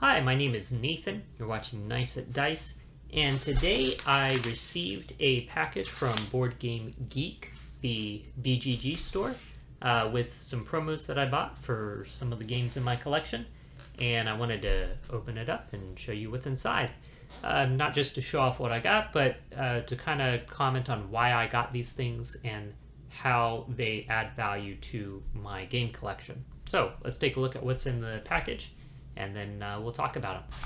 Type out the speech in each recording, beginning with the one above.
Hi, my name is Nathan. You're watching Nice at Dice, and today I received a package from BoardGameGeek, the BGG Store, with some promos that I bought for some of the games in my collection, and I wanted to open it up and show you what's inside. Not just to show off what I got, but to kind of comment on why I got these things and how they add value to my game collection. So let's take a look at what's in the package, and then we'll talk about them.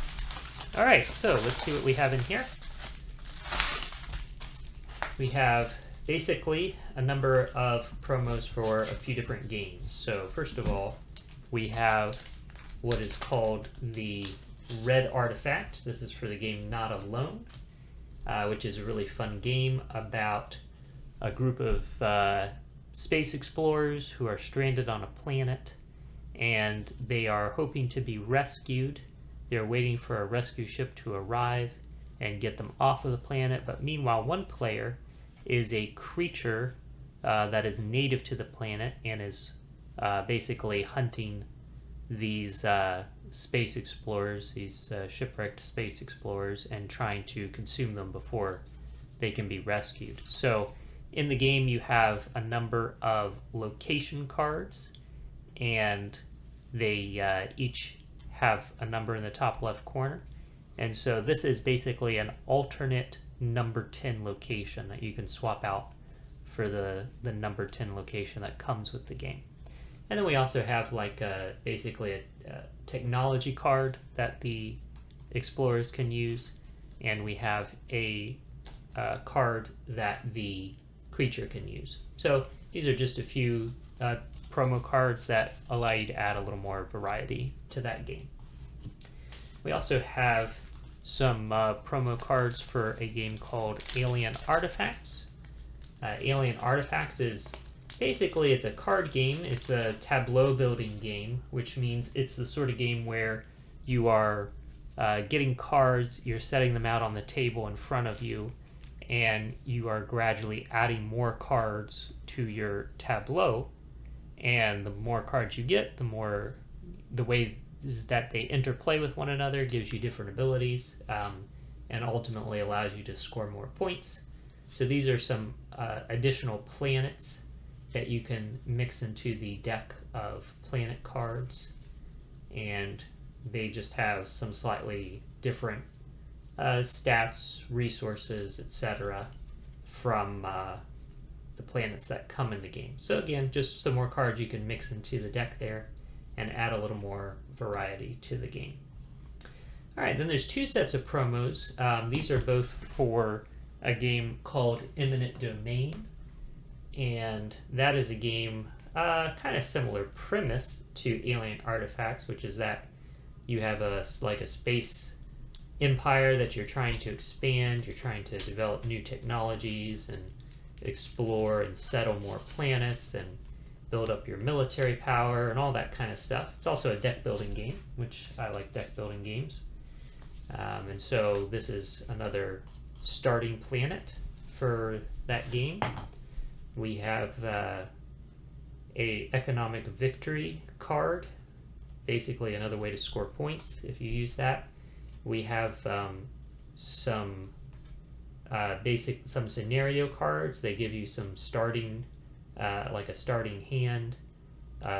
All right, so let's see what we have in here. We have basically a number of promos for a few different games. So first of all, we have what is called the Red Artifact. This is for the game Not Alone, which is a really fun game about a group of space explorers who are stranded on a planet, and they are hoping to be rescued. They're waiting for a rescue ship to arrive and get them off of the planet, but meanwhile one player is a creature that is native to the planet and is basically hunting these space explorers, these shipwrecked space explorers, and trying to consume them before they can be rescued. So in the game you have a number of location cards, and they each have a number in the top left corner. And so this is basically an alternate number 10 location that you can swap out for the number 10 location that comes with the game. And then we also have like basically a technology card that the explorers can use, and we have a card that the creature can use. So these are just a few promo cards that allow you to add a little more variety to that game. We also have some promo cards for a game called Alien Artifacts. Alien Artifacts is basically, it's a card game. It's a tableau building game, which means it's the sort of game where you are getting cards, you're setting them out on the table in front of you, and you are gradually adding more cards to your tableau. And the more cards you get, the way that they interplay with one another gives you different abilities, and ultimately allows you to score more points. So these are some additional planets that you can mix into the deck of planet cards, and they just have some slightly different stats, resources, etc. from the planets that come in the game. So again, just some more cards you can mix into the deck there and add a little more variety to the game. All right, then there's two sets of promos. These are both for a game called Imminent Domain, and that is a game kind of similar premise to Alien Artifacts, which is that you have a space empire that you're trying to expand. You're trying to develop new technologies and explore and settle more planets and build up your military power and all that kind of stuff. It's also a deck building game, which I like deck building games. And so this is another starting planet for that game. We have a economic victory card, basically another way to score points if you use that. We have some scenario cards. They give you some starting, like a starting hand,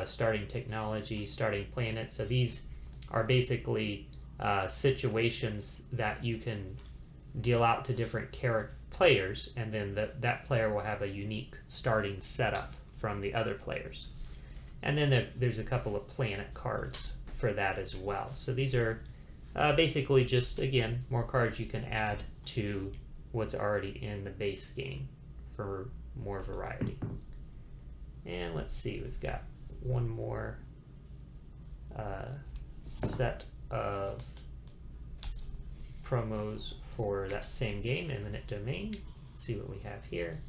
starting technology, starting planet. So these are basically situations that you can deal out to different players, and then that player will have a unique starting setup from the other players. And then there's a couple of planet cards for that as well. So these are basically just, again, more cards you can add to what's already in the base game for more variety. And let's see, we've got one more set of promos for that same game, Imminent Domain. Let's see what we have here.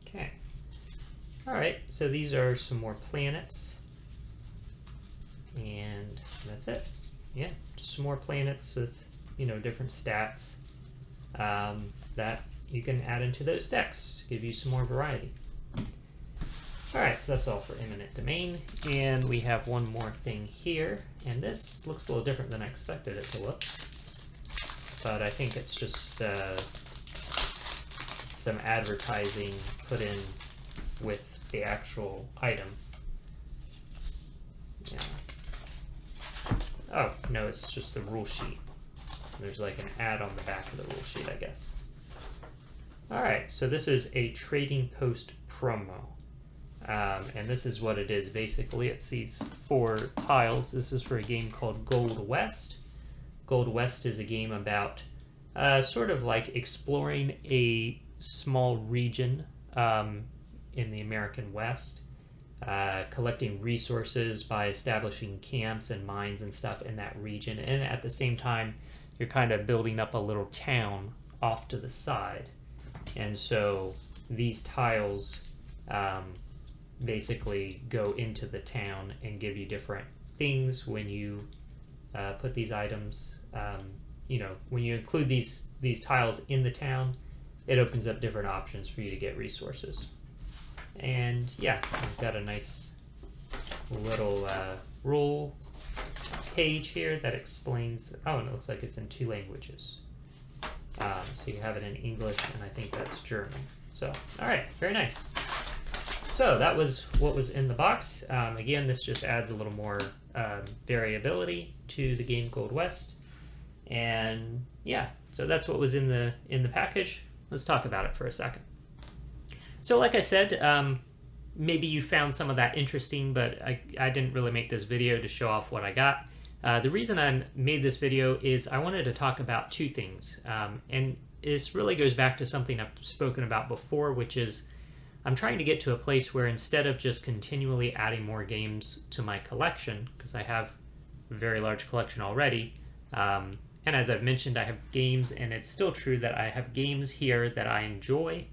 Okay. All right, so these are some more planets, and that's it. Yeah, just some more planets with, different stats. That you can add into those decks, give you some more variety. Alright, so that's all for eminent domain, and we have one more thing here, and this looks a little different than I expected it to look, but I think it's just some advertising put in with the actual item. Yeah. Oh, no, it's just the rule sheet. There's like an ad on the back of the rule sheet, I guess. Alright, so this is a trading post promo. And this is what it is basically. It's these 4 tiles. This is for a game called Gold West. Gold West is a game about sort of like exploring a small region in the American West, collecting resources by establishing camps and mines and stuff in that region. And at the same time, you're kind of building up a little town off to the side. And so these tiles basically go into the town and give you different things when you put these items, you know, when you include these tiles in the town, it opens up different options for you to get resources. And yeah, we've got a nice little rule page here that explains, oh, and it looks like it's in 2 languages. So you have it in English, and I think that's German. So, all right, very nice. So that was what was in the box. Again, this just adds a little more variability to the game Gold West. And yeah, so that's what was in the package. Let's talk about it for a second. So like I said, maybe you found some of that interesting, but I didn't really make this video to show off what I got. The reason I made this video is I wanted to talk about 2 things. And this really goes back to something I've spoken about before, which is I'm trying to get to a place where instead of just continually adding more games to my collection, because I have a very large collection already, and as I've mentioned, I have games, and it's still true that I have games here that I enjoy,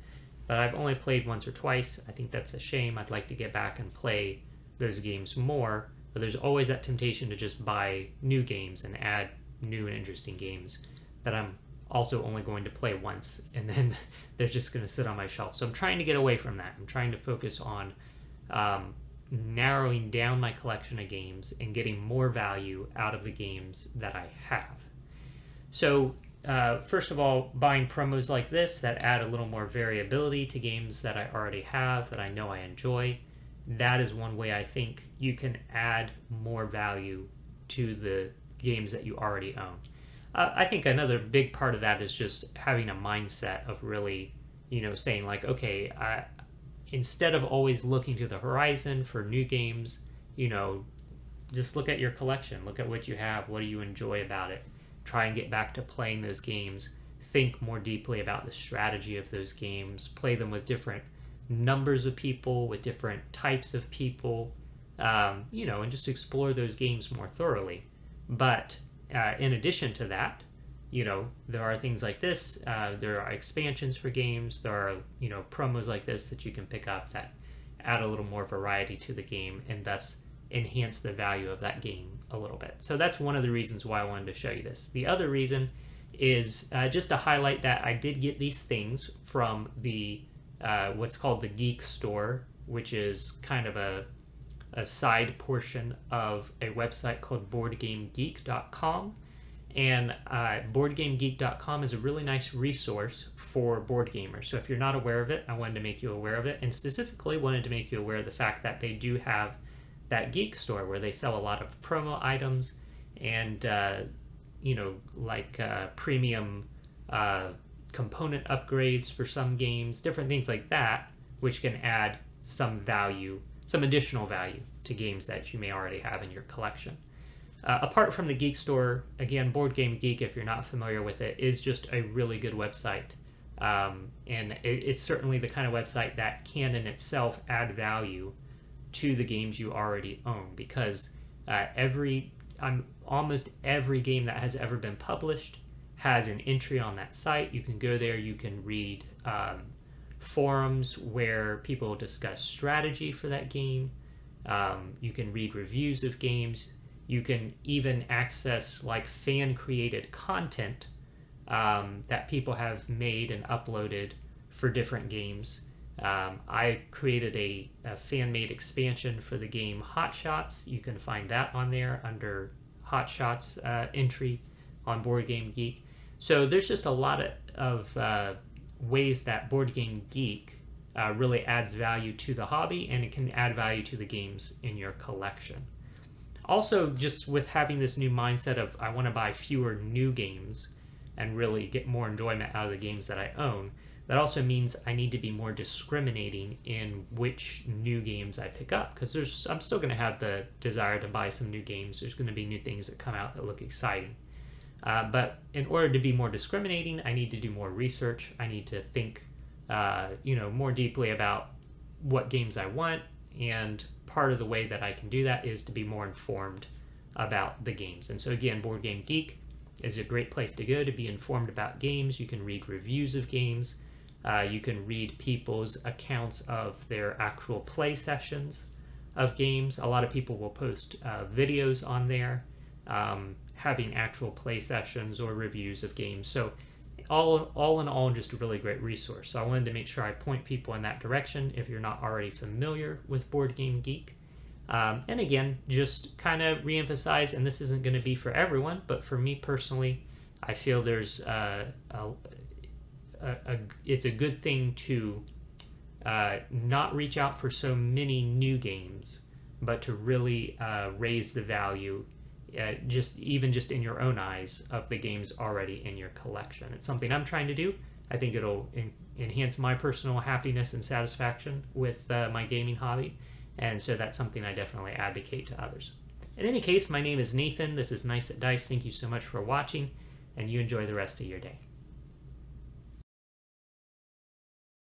but I've only played once or twice. I think that's a shame. I'd like to get back and play those games more, but there's always that temptation to just buy new games and add new and interesting games that I'm also only going to play once, and then they're just going to sit on my shelf. So I'm trying to get away from that. I'm trying to focus on narrowing down my collection of games and getting more value out of the games that I have. So first of all, buying promos like this that add a little more variability to games that I already have, that I know I enjoy, that is one way I think you can add more value to the games that you already own. I think another big part of that is just having a mindset of really, you know, saying like, okay, instead of always looking to the horizon for new games, you know, just look at your collection, look at what you have, what do you enjoy about it, try and get back to playing those games, think more deeply about the strategy of those games, play them with different numbers of people, with different types of people, you know, and just explore those games more thoroughly. But in addition to that, you know, there are things like this, there are expansions for games, there are, you know, promos like this that you can pick up that add a little more variety to the game and thus enhance the value of that game a little bit. So that's one of the reasons why I wanted to show you this. The other reason is just to highlight that I did get these things from the what's called the Geek Store, which is kind of a side portion of a website called BoardGameGeek.com. And BoardGameGeek.com is a really nice resource for board gamers. So if you're not aware of it, I wanted to make you aware of it, and specifically wanted to make you aware of the fact that they do have that Geek Store where they sell a lot of promo items and, you know, like premium component upgrades for some games, different things like that, which can add some value, some additional value to games that you may already have in your collection. Apart from the Geek Store, again, Board Game Geek, if you're not familiar with it, is just a really good website. And it's certainly the kind of website that can in itself add value to the games you already own, because almost every game that has ever been published has an entry on that site. You can go there, you can read forums where people discuss strategy for that game. You can read reviews of games. You can even access like fan-created content that people have made and uploaded for different games. I created a fan-made expansion for the game Hot Shots. You can find that on there under Hot Shots entry on BoardGameGeek. So there's just a lot of ways that BoardGameGeek really adds value to the hobby, and it can add value to the games in your collection. Also, just with having this new mindset of I want to buy fewer new games and really get more enjoyment out of the games that I own, that also means I need to be more discriminating in which new games I pick up, because I'm still going to have the desire to buy some new games. There's going to be new things that come out that look exciting. But in order to be more discriminating, I need to do more research. I need to think more deeply about what games I want, and part of the way that I can do that is to be more informed about the games. And so again, BoardGameGeek is a great place to go to be informed about games. You can read reviews of games. You can read people's accounts of their actual play sessions of games. A lot of people will post videos on there having actual play sessions or reviews of games. So all in all, just a really great resource. So I wanted to make sure I point people in that direction if you're not already familiar with BoardGameGeek. And again, just kind of reemphasize, and this isn't going to be for everyone, but for me personally, I feel there's it's a good thing to not reach out for so many new games, but to really raise the value, just in your own eyes, of the games already in your collection. It's something I'm trying to do. I think it'll enhance my personal happiness and satisfaction with my gaming hobby, and so that's something I definitely advocate to others. In any case, my name is Nathan. This is Nice at Dice. Thank you so much for watching, and you enjoy the rest of your day.